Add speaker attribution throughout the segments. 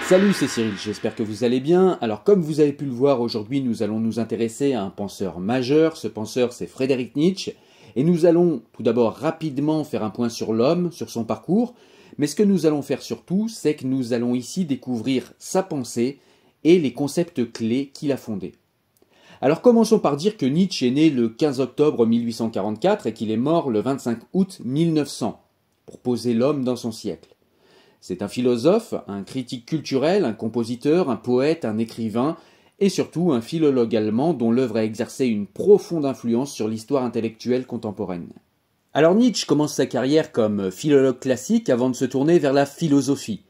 Speaker 1: Salut, c'est Cyril, j'espère que vous allez bien. Alors comme vous avez pu le voir, aujourd'hui nous allons nous intéresser à un penseur majeur. Ce penseur c'est Friedrich Nietzsche. Et nous allons tout d'abord rapidement faire un point sur l'homme, sur son parcours. Mais ce que nous allons faire surtout, c'est que nous allons ici découvrir sa pensée et les concepts clés qu'il a fondés. Alors commençons par dire que Nietzsche est né le 15 octobre 1844 et qu'il est mort le 25 août 1900, pour poser l'homme dans son siècle. C'est un philosophe, un critique culturel, un compositeur, un poète, un écrivain, et surtout un philologue allemand dont l'œuvre a exercé une profonde influence sur l'histoire intellectuelle contemporaine. Alors Nietzsche commence sa carrière comme philologue classique avant de se tourner vers la philosophie.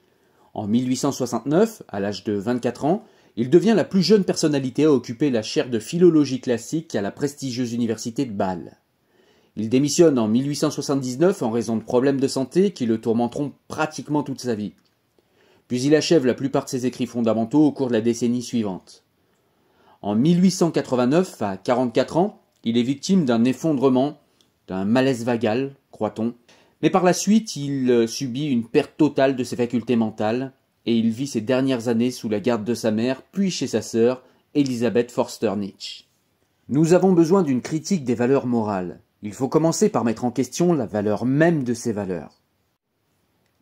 Speaker 1: En 1869, à l'âge de 24 ans, il devient la plus jeune personnalité à occuper la chaire de philologie classique à la prestigieuse université de Bâle. Il démissionne en 1879 en raison de problèmes de santé qui le tourmenteront pratiquement toute sa vie. Puis il achève la plupart de ses écrits fondamentaux au cours de la décennie suivante. En 1889, à 44 ans, il est victime d'un effondrement, d'un malaise vagal, croit-on, mais par la suite il subit une perte totale de ses facultés mentales et il vit ses dernières années sous la garde de sa mère, puis chez sa sœur, Elisabeth Förster Nietzsche. Nous avons besoin d'une critique des valeurs morales. Il faut commencer par mettre en question la valeur même de ces valeurs.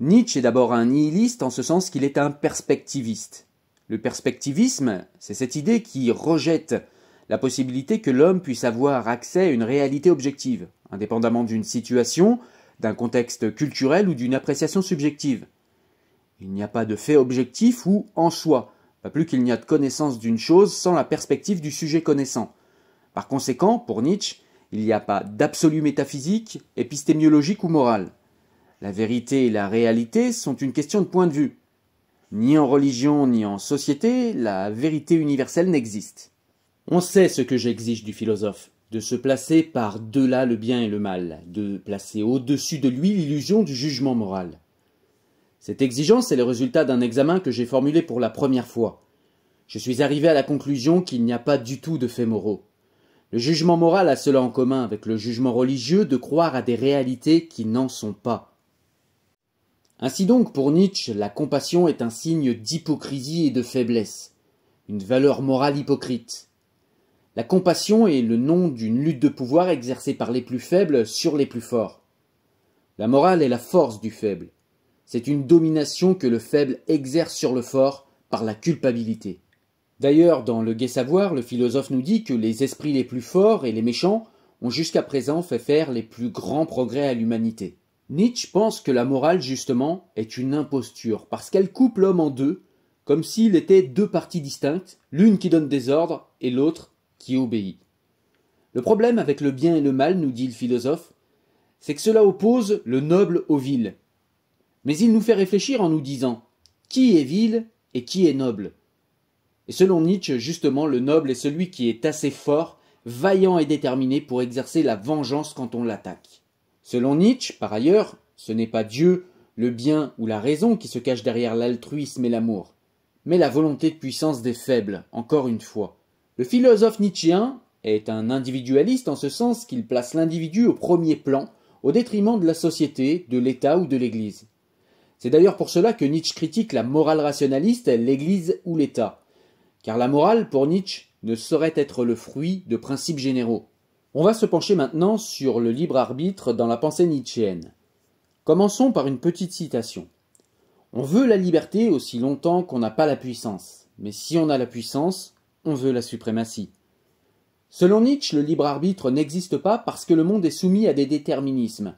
Speaker 1: Nietzsche est d'abord un nihiliste en ce sens qu'il est un perspectiviste. Le perspectivisme, c'est cette idée qui rejette la possibilité que l'homme puisse avoir accès à une réalité objective, indépendamment d'une situation, d'un contexte culturel ou d'une appréciation subjective. Il n'y a pas de fait objectif ou en soi, pas plus qu'il n'y a de connaissance d'une chose sans la perspective du sujet connaissant. Par conséquent, pour Nietzsche, il n'y a pas d'absolu métaphysique, épistémiologique ou moral. La vérité et la réalité sont une question de point de vue. Ni en religion ni en société, la vérité universelle n'existe. On sait ce que j'exige du philosophe, de se placer par-delà le bien et le mal, de placer au-dessus de lui l'illusion du jugement moral. Cette exigence est le résultat d'un examen que j'ai formulé pour la première fois. Je suis arrivé à la conclusion qu'il n'y a pas du tout de faits moraux. Le jugement moral a cela en commun avec le jugement religieux de croire à des réalités qui n'en sont pas. Ainsi donc, pour Nietzsche, la compassion est un signe d'hypocrisie et de faiblesse, une valeur morale hypocrite. La compassion est le nom d'une lutte de pouvoir exercée par les plus faibles sur les plus forts. La morale est la force du faible. C'est une domination que le faible exerce sur le fort par la culpabilité. D'ailleurs, dans Le Gai Savoir, le philosophe nous dit que les esprits les plus forts et les méchants ont jusqu'à présent fait faire les plus grands progrès à l'humanité. Nietzsche pense que la morale, justement, est une imposture, parce qu'elle coupe l'homme en deux, comme s'il était deux parties distinctes, l'une qui donne des ordres et l'autre qui obéit. Le problème avec le bien et le mal, nous dit le philosophe, c'est que cela oppose le noble au vil. Mais il nous fait réfléchir en nous disant « qui est vil et qui est noble ?» Et selon Nietzsche, justement, le noble est celui qui est assez fort, vaillant et déterminé pour exercer la vengeance quand on l'attaque. Selon Nietzsche, par ailleurs, ce n'est pas Dieu, le bien ou la raison qui se cache derrière l'altruisme et l'amour, mais la volonté de puissance des faibles, encore une fois. Le philosophe nietzschéen est un individualiste en ce sens qu'il place l'individu au premier plan, au détriment de la société, de l'État ou de l'Église. C'est d'ailleurs pour cela que Nietzsche critique la morale rationaliste, l'Église ou l'État. Car la morale, pour Nietzsche, ne saurait être le fruit de principes généraux. On va se pencher maintenant sur le libre arbitre dans la pensée nietzschéenne. Commençons par une petite citation. On veut la liberté aussi longtemps qu'on n'a pas la puissance, mais si on a la puissance, on veut la suprématie. Selon Nietzsche, le libre arbitre n'existe pas parce que le monde est soumis à des déterminismes.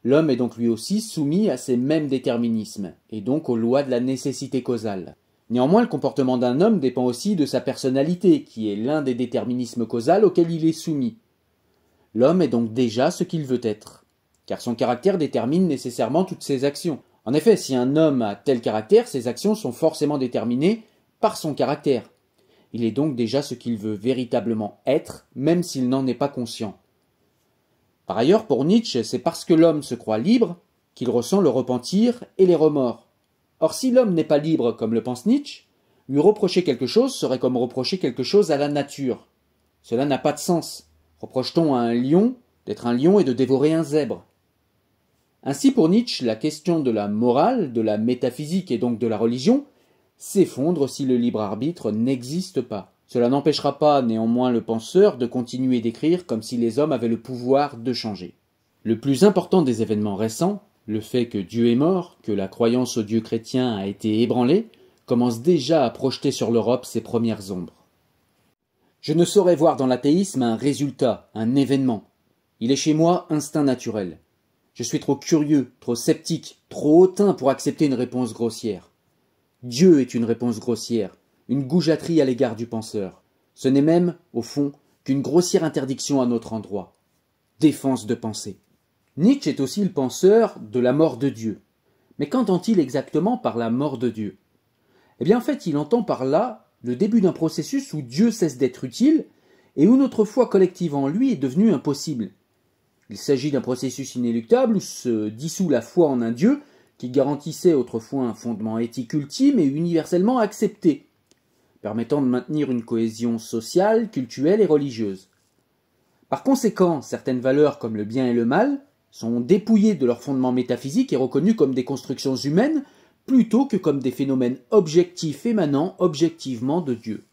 Speaker 1: L'homme est donc lui aussi soumis à ces mêmes déterminismes, et donc aux lois de la nécessité causale. Néanmoins, le comportement d'un homme dépend aussi de sa personnalité, qui est l'un des déterminismes causals auxquels il est soumis. L'homme est donc déjà ce qu'il veut être, car son caractère détermine nécessairement toutes ses actions. En effet, si un homme a tel caractère, ses actions sont forcément déterminées par son caractère. Il est donc déjà ce qu'il veut véritablement être, même s'il n'en est pas conscient. Par ailleurs, pour Nietzsche, c'est parce que l'homme se croit libre qu'il ressent le repentir et les remords. Or, si l'homme n'est pas libre, comme le pense Nietzsche, lui reprocher quelque chose serait comme reprocher quelque chose à la nature. Cela n'a pas de sens. Reproche-t-on à un lion d'être un lion et de dévorer un zèbre? Ainsi, pour Nietzsche, la question de la morale, de la métaphysique et donc de la religion s'effondre si le libre arbitre n'existe pas. Cela n'empêchera pas néanmoins le penseur de continuer d'écrire comme si les hommes avaient le pouvoir de changer. Le plus important des événements récents, le fait que Dieu est mort, que la croyance au Dieu chrétien a été ébranlée, commence déjà à projeter sur l'Europe ses premières ombres. Je ne saurais voir dans l'athéisme un résultat, un événement. Il est chez moi instinct naturel. Je suis trop curieux, trop sceptique, trop hautain pour accepter une réponse grossière. Dieu est une réponse grossière, une goujaterie à l'égard du penseur. Ce n'est même, au fond, qu'une grossière interdiction à notre endroit. Défense de penser. Nietzsche est aussi le penseur de la mort de Dieu. Mais qu'entend-il exactement par la mort de Dieu? Eh bien en fait, il entend par là le début d'un processus où Dieu cesse d'être utile et où notre foi collective en lui est devenue impossible. Il s'agit d'un processus inéluctable où se dissout la foi en un Dieu qui garantissait autrefois un fondement éthique ultime et universellement accepté, permettant de maintenir une cohésion sociale, culturelle et religieuse. Par conséquent, certaines valeurs comme le bien et le mal sont dépouillées de leur fondement métaphysique et reconnues comme des constructions humaines plutôt que comme des phénomènes objectifs émanant objectivement de Dieu.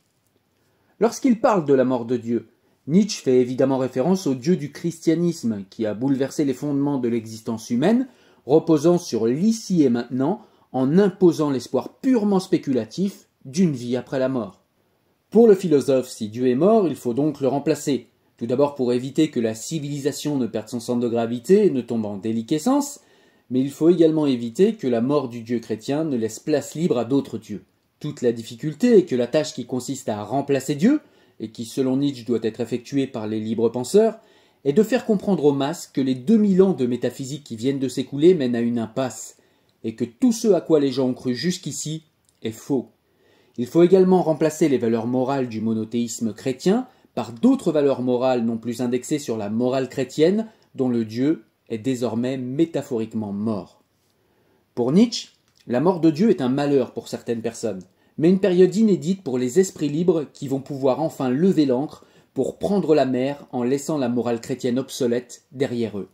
Speaker 1: Lorsqu'il parle de la mort de Dieu, Nietzsche fait évidemment référence au Dieu du christianisme qui a bouleversé les fondements de l'existence humaine, reposant sur l'ici et maintenant en imposant l'espoir purement spéculatif d'une vie après la mort. Pour le philosophe, si Dieu est mort, il faut donc le remplacer. Tout d'abord pour éviter que la civilisation ne perde son centre de gravité et ne tombe en déliquescence, mais il faut également éviter que la mort du Dieu chrétien ne laisse place libre à d'autres dieux. Toute la difficulté est que la tâche qui consiste à remplacer Dieu, et qui selon Nietzsche doit être effectuée par les libres penseurs, est de faire comprendre aux masses que les 2000 ans de métaphysique qui viennent de s'écouler mènent à une impasse, et que tout ce à quoi les gens ont cru jusqu'ici est faux. Il faut également remplacer les valeurs morales du monothéisme chrétien par d'autres valeurs morales non plus indexées sur la morale chrétienne, dont le Dieu est désormais métaphoriquement mort. Pour Nietzsche, la mort de Dieu est un malheur pour certaines personnes, mais une période inédite pour les esprits libres qui vont pouvoir enfin lever l'ancre pour prendre la mer en laissant la morale chrétienne obsolète derrière eux.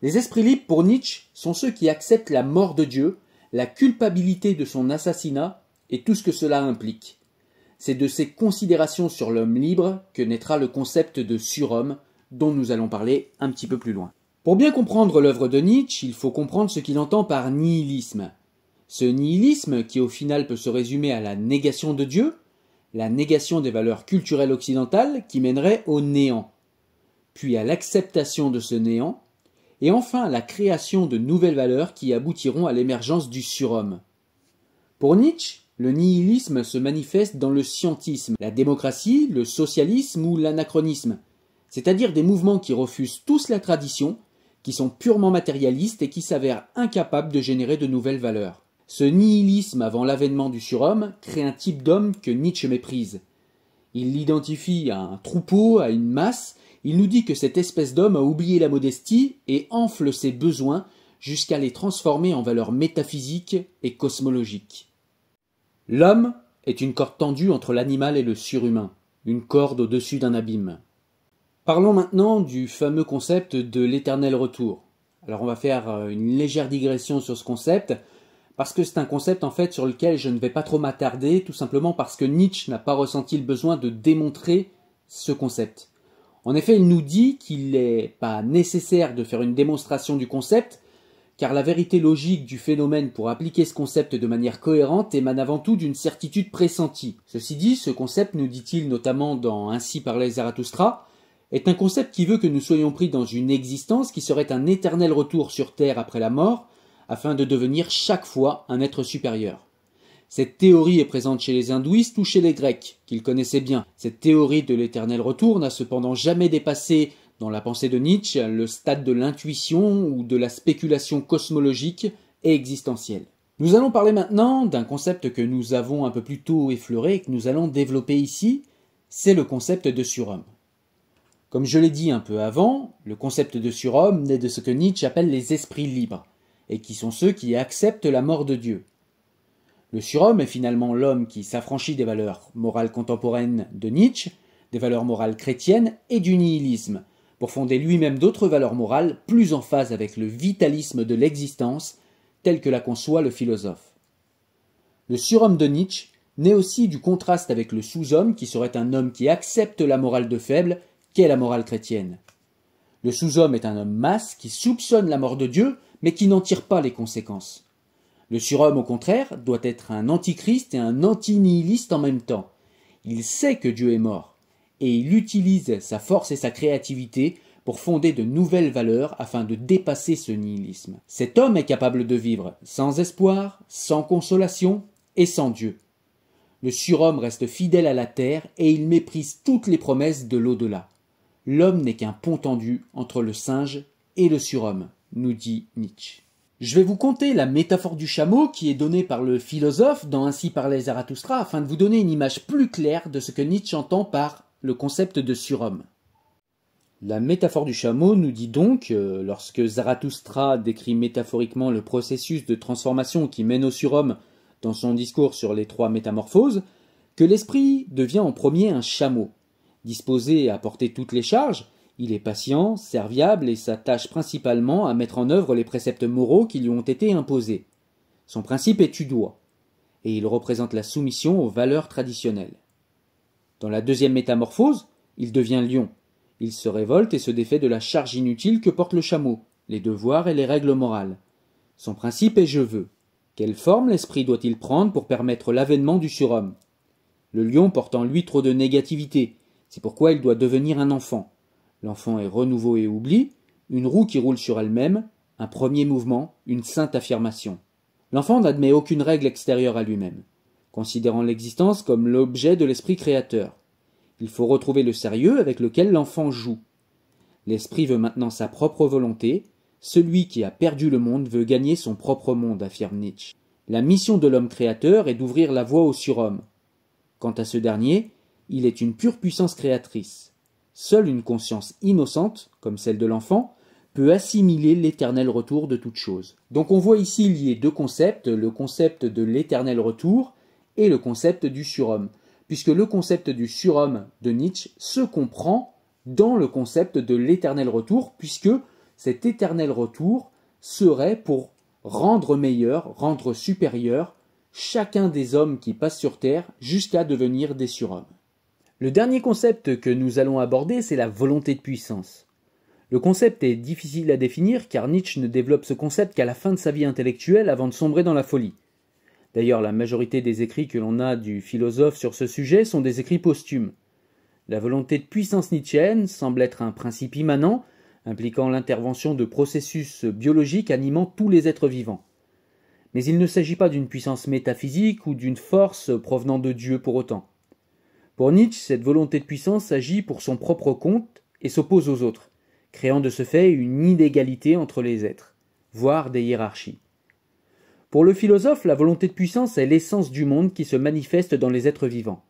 Speaker 1: Les esprits libres pour Nietzsche sont ceux qui acceptent la mort de Dieu, la culpabilité de son assassinat et tout ce que cela implique. C'est de ces considérations sur l'homme libre que naîtra le concept de surhomme dont nous allons parler un petit peu plus loin. Pour bien comprendre l'œuvre de Nietzsche, il faut comprendre ce qu'il entend par nihilisme. Ce nihilisme, qui au final peut se résumer à la négation de Dieu, la négation des valeurs culturelles occidentales qui mènerait au néant, puis à l'acceptation de ce néant, et enfin à la création de nouvelles valeurs qui aboutiront à l'émergence du surhomme. Pour Nietzsche, le nihilisme se manifeste dans le scientisme, la démocratie, le socialisme ou l'anachronisme, c'est-à-dire des mouvements qui refusent tous la tradition, qui sont purement matérialistes et qui s'avèrent incapables de générer de nouvelles valeurs. Ce nihilisme avant l'avènement du surhomme crée un type d'homme que Nietzsche méprise. Il l'identifie à un troupeau, à une masse, il nous dit que cette espèce d'homme a oublié la modestie et enfle ses besoins jusqu'à les transformer en valeurs métaphysiques et cosmologiques. L'homme est une corde tendue entre l'animal et le surhumain, une corde au-dessus d'un abîme. Parlons maintenant du fameux concept de l'éternel retour. Alors on va faire une légère digression sur ce concept, parce que c'est un concept en fait sur lequel je ne vais pas trop m'attarder, tout simplement parce que Nietzsche n'a pas ressenti le besoin de démontrer ce concept. En effet, il nous dit qu'il n'est pas nécessaire de faire une démonstration du concept, car la vérité logique du phénomène pour appliquer ce concept de manière cohérente émane avant tout d'une certitude pressentie. Ceci dit, ce concept, nous dit-il notamment dans Ainsi parlait Zarathustra, est un concept qui veut que nous soyons pris dans une existence qui serait un éternel retour sur Terre après la mort, afin de devenir chaque fois un être supérieur. Cette théorie est présente chez les hindouistes ou chez les Grecs, qu'ils connaissaient bien. Cette théorie de l'éternel retour n'a cependant jamais dépassé, dans la pensée de Nietzsche, le stade de l'intuition ou de la spéculation cosmologique et existentielle. Nous allons parler maintenant d'un concept que nous avons un peu plus tôt effleuré et que nous allons développer ici, c'est le concept de surhomme. Comme je l'ai dit un peu avant, le concept de surhomme naît de ce que Nietzsche appelle les esprits libres, et qui sont ceux qui acceptent la mort de Dieu. Le surhomme est finalement l'homme qui s'affranchit des valeurs morales contemporaines de Nietzsche, des valeurs morales chrétiennes et du nihilisme, pour fonder lui-même d'autres valeurs morales plus en phase avec le vitalisme de l'existence, tel que la conçoit le philosophe. Le surhomme de Nietzsche naît aussi du contraste avec le sous-homme qui serait un homme qui accepte la morale de faible, qu'est la morale chrétienne. Le sous-homme est un homme masse qui soupçonne la mort de Dieu, mais qui n'en tire pas les conséquences. Le surhomme, au contraire, doit être un antichrist et un antinihiliste en même temps. Il sait que Dieu est mort, et il utilise sa force et sa créativité pour fonder de nouvelles valeurs afin de dépasser ce nihilisme. Cet homme est capable de vivre sans espoir, sans consolation et sans Dieu. Le surhomme reste fidèle à la terre et il méprise toutes les promesses de l'au-delà. L'homme n'est qu'un pont tendu entre le singe et le surhomme, nous dit Nietzsche. Je vais vous conter la métaphore du chameau qui est donnée par le philosophe dans Ainsi parlait Zarathustra afin de vous donner une image plus claire de ce que Nietzsche entend par le concept de surhomme. La métaphore du chameau nous dit donc, lorsque Zarathustra décrit métaphoriquement le processus de transformation qui mène au surhomme dans son discours sur les 3 métamorphoses, que l'esprit devient en premier un chameau. Disposé à porter toutes les charges, il est patient, serviable et s'attache principalement à mettre en œuvre les préceptes moraux qui lui ont été imposés. Son principe est tu dois, et il représente la soumission aux valeurs traditionnelles. Dans la 2e métamorphose, il devient lion. Il se révolte et se défait de la charge inutile que porte le chameau, les devoirs et les règles morales. Son principe est je veux. Quelle forme l'esprit doit-il prendre pour permettre l'avènement du surhomme? Le lion porte en lui trop de négativité, c'est pourquoi il doit devenir un enfant. L'enfant est renouveau et oubli, une roue qui roule sur elle-même, un premier mouvement, une sainte affirmation. L'enfant n'admet aucune règle extérieure à lui-même, considérant l'existence comme l'objet de l'esprit créateur. Il faut retrouver le sérieux avec lequel l'enfant joue. L'esprit veut maintenant sa propre volonté. Celui qui a perdu le monde veut gagner son propre monde, affirme Nietzsche. La mission de l'homme créateur est d'ouvrir la voie au surhomme. Quant à ce dernier, il est une pure puissance créatrice. Seule une conscience innocente, comme celle de l'enfant, peut assimiler l'éternel retour de toute chose. Donc on voit ici lier 2 concepts, le concept de l'éternel retour et le concept du surhomme, puisque le concept du surhomme de Nietzsche se comprend dans le concept de l'éternel retour, puisque cet éternel retour serait pour rendre meilleur, rendre supérieur chacun des hommes qui passent sur Terre jusqu'à devenir des surhommes. Le dernier concept que nous allons aborder, c'est la volonté de puissance. Le concept est difficile à définir car Nietzsche ne développe ce concept qu'à la fin de sa vie intellectuelle avant de sombrer dans la folie. D'ailleurs, la majorité des écrits que l'on a du philosophe sur ce sujet sont des écrits posthumes. La volonté de puissance nietzschéenne semble être un principe immanent, impliquant l'intervention de processus biologiques animant tous les êtres vivants. Mais il ne s'agit pas d'une puissance métaphysique ou d'une force provenant de Dieu pour autant. Pour Nietzsche, cette volonté de puissance agit pour son propre compte et s'oppose aux autres, créant de ce fait une inégalité entre les êtres, voire des hiérarchies. Pour le philosophe, la volonté de puissance est l'essence du monde qui se manifeste dans les êtres vivants.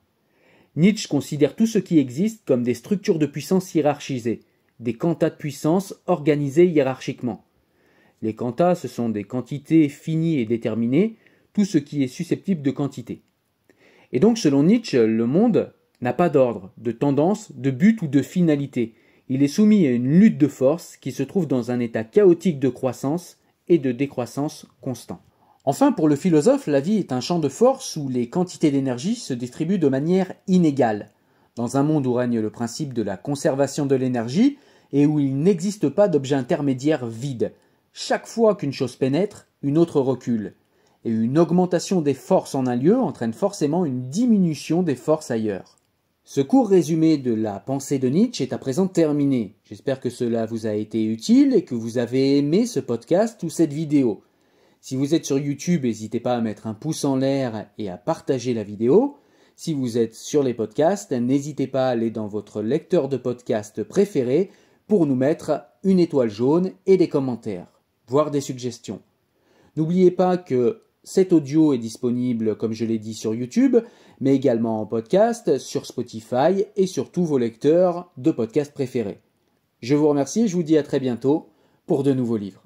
Speaker 1: Nietzsche considère tout ce qui existe comme des structures de puissance hiérarchisées, des quantas de puissance organisées hiérarchiquement. Les quantas, ce sont des quantités finies et déterminées, tout ce qui est susceptible de quantité. Et donc, selon Nietzsche, le monde n'a pas d'ordre, de tendance, de but ou de finalité. Il est soumis à une lutte de force qui se trouve dans un état chaotique de croissance et de décroissance constant. Enfin, pour le philosophe, la vie est un champ de force où les quantités d'énergie se distribuent de manière inégale, dans un monde où règne le principe de la conservation de l'énergie et où il n'existe pas d'objet intermédiaire vide. Chaque fois qu'une chose pénètre, une autre recule, et une augmentation des forces en un lieu entraîne forcément une diminution des forces ailleurs. Ce court résumé de la pensée de Nietzsche est à présent terminé. J'espère que cela vous a été utile et que vous avez aimé ce podcast ou cette vidéo. Si vous êtes sur YouTube, n'hésitez pas à mettre un pouce en l'air et à partager la vidéo. Si vous êtes sur les podcasts, n'hésitez pas à aller dans votre lecteur de podcast préféré pour nous mettre une étoile jaune et des commentaires, voire des suggestions. N'oubliez pas que cet audio est disponible, comme je l'ai dit, sur YouTube, mais également en podcast, sur Spotify et sur tous vos lecteurs de podcasts préférés. Je vous remercie et je vous dis à très bientôt pour de nouveaux livres.